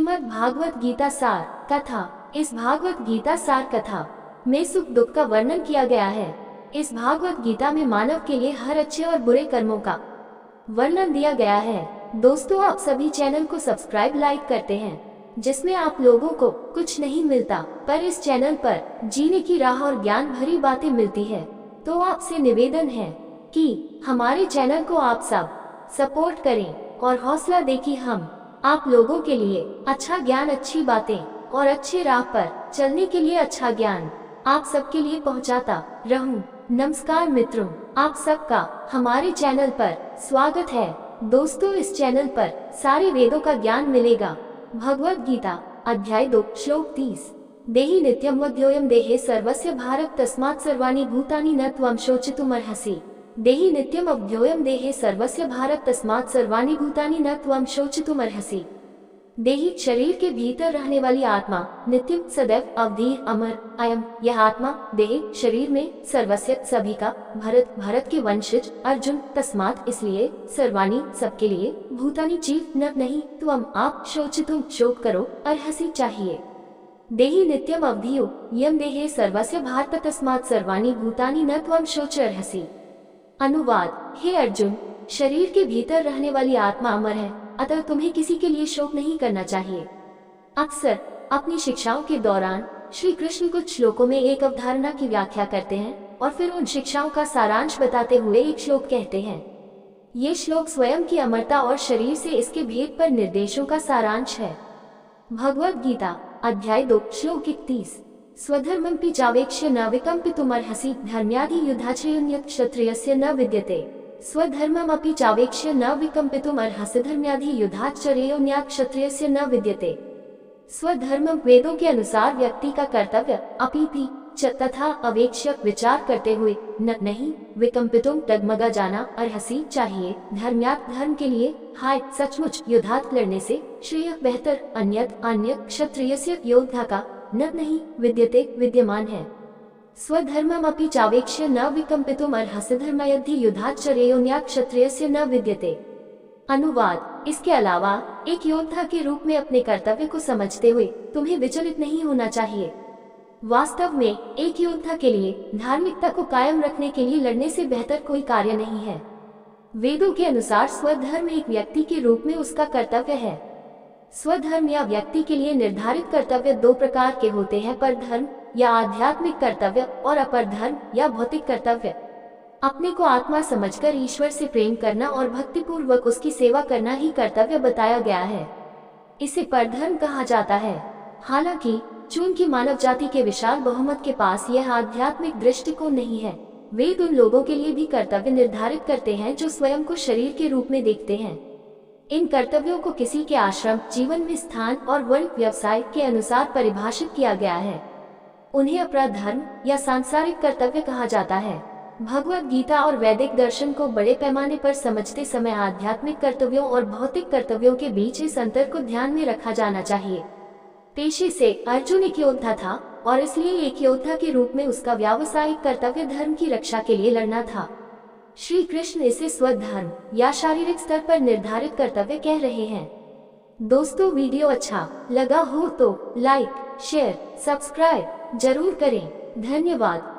श्रीमद् भागवत गीता सार कथा। इस भागवत गीता सार कथा में सुख दुख का वर्णन किया गया है। इस भागवत गीता में मानव के लिए हर अच्छे और बुरे कर्मों का वर्णन दिया गया है। दोस्तों, आप सभी चैनल को सब्सक्राइब लाइक करते हैं, जिसमें आप लोगों को कुछ नहीं मिलता, पर इस चैनल पर जीने की राह और ज्ञान भरी बातें मिलती है। तो आपसे निवेदन है कि हमारे चैनल को आप सब सपोर्ट करें और हौसला दें कि हम आप लोगों के लिए अच्छा ज्ञान, अच्छी बातें और अच्छे राह पर चलने के लिए अच्छा ज्ञान आप सबके लिए पहुंचाता रहूं। नमस्कार मित्रों, आप सबका हमारे चैनल पर स्वागत है। दोस्तों, इस चैनल पर सारे वेदों का ज्ञान मिलेगा। भगवद गीता अध्याय 2 श्लोक 30। देहि नित्यम वध्योयम देहे सर्वस्य भारत तस्मात् सर्वाणि भूतानि न त्वं शोचितुमर्हसि। देहि नित्यम अव्योयम देहे सर्वस्य भारत तस्मात् सर्वाणि भूतानि न त्वं शोचितुमर्हसि। देहि शरीर के भीतर रहने वाली आत्मा नित्यम, सदैव, अवधि, अमर, अयम यह आत्मा देह शरीर में सर्वस्य सभी का, भरत के वंशज अर्जुन, तस्मात् इसलिए, सर्वाणि सबके लिए, भूतानि जीव न नहीं, त्वम आप, शोचितुम शोक करो, अर्हसि चाहिए। देहि नित्यम अवधियो यम देहे सर्वस्य भारत तस्मात् सर्वाणि भूतानि न त्वं शोचर्हसि। अनुवाद: हे अर्जुन, शरीर के भीतर रहने वाली आत्मा अमर है, अतः तुम्हें किसी के लिए शोक नहीं करना चाहिए। अक्सर अपनी शिक्षाओं के दौरान श्री कृष्ण कुछ श्लोकों में एक अवधारणा की व्याख्या करते हैं और फिर उन शिक्षाओं का सारांश बताते हुए एक श्लोक कहते हैं। ये श्लोक स्वयं की अमरता और शरीर से इसके भेद पर निर्देशों का सारांश है। भगवद गीता अध्याय 2 श्लोक 31। स्वधर्मं चावेक्ष्य न विकम्पितुमर्हसि धर्म्यादि युद्धाश्रयोन्यत् क्षत्रियस्य न विद्यते। स्वधर्ममपि चावेक्ष्य न विकम्पितुमर्हसि धर्म्यादि युद्धाश्रयोन्यत् क्षत्रियस्य न विद्यते। स्वधर्मम वेदों के अनुसार व्यक्ति का कर्तव्य, अपीति च तथा अवेक्ष्य विचार करते हुए, न नहीं, विकम्पितुम डगमगा जाना, अर्हसि चाहिए, धर्म्यात् धर्म के लिए, हाय सचमुच, युद्धात् लड़ने से, श्रेय बेहतर, अन्य क्षत्रियस्य योद्धा का, न नहीं, विद्यते विद्यमान है। स्वधर्ममपि चावेक्ष्य न विकम्पितुम अर्हसि धर्मयद्धि युद्धाश्रयोन्यत् क्षत्रियस्य न विद्यते। अनुवाद: इसके अलावा एक योद्धा के रूप में अपने कर्तव्य को समझते हुए तुम्हें विचलित नहीं होना चाहिए। वास्तव में एक योद्धा के लिए धार्मिकता को कायम रखने के लिए लड़ने से बेहतर कोई कार्य नहीं है। वेदों के अनुसार स्वधर्म एक व्यक्ति के रूप में उसका कर्तव्य है। स्वधर्म या व्यक्ति के लिए निर्धारित कर्तव्य दो प्रकार के होते हैं: पर धर्म या आध्यात्मिक कर्तव्य और अपर धर्म या भौतिक कर्तव्य। अपने को आत्मा समझकर ईश्वर से प्रेम करना और भक्तिपूर्वक उसकी सेवा करना ही कर्तव्य बताया गया है। इसे परधर्म कहा जाता है। हालांकि चूंकि मानव जाति के विशाल बहुमत के पास यह आध्यात्मिक दृष्टिकोण नहीं है, वेद उन लोगों के लिए भी कर्तव्य निर्धारित करते हैं जो स्वयं को शरीर के रूप में देखते हैं। इन कर्तव्यों को किसी के आश्रम, जीवन में स्थान और वर्ण, व्यवसाय के अनुसार परिभाषित किया गया है। उन्हें अपराध धर्म या सांसारिक कर्तव्य कहा जाता है। भगवद गीता और वैदिक दर्शन को बड़े पैमाने पर समझते समय आध्यात्मिक कर्तव्यों और भौतिक कर्तव्यों के बीच इस अंतर को ध्यान में रखा जाना चाहिए। पेशे से अर्जुन एक योद्धा था और इसलिए एक योद्धा के रूप में उसका व्यावसायिक कर्तव्य धर्म की रक्षा के लिए लड़ना था। श्री कृष्ण इसे स्वधर्म या शारीरिक स्तर पर निर्धारित कर्तव्य कह रहे हैं। दोस्तों, वीडियो अच्छा लगा हो तो लाइक, शेयर, सब्सक्राइब जरूर करें। धन्यवाद।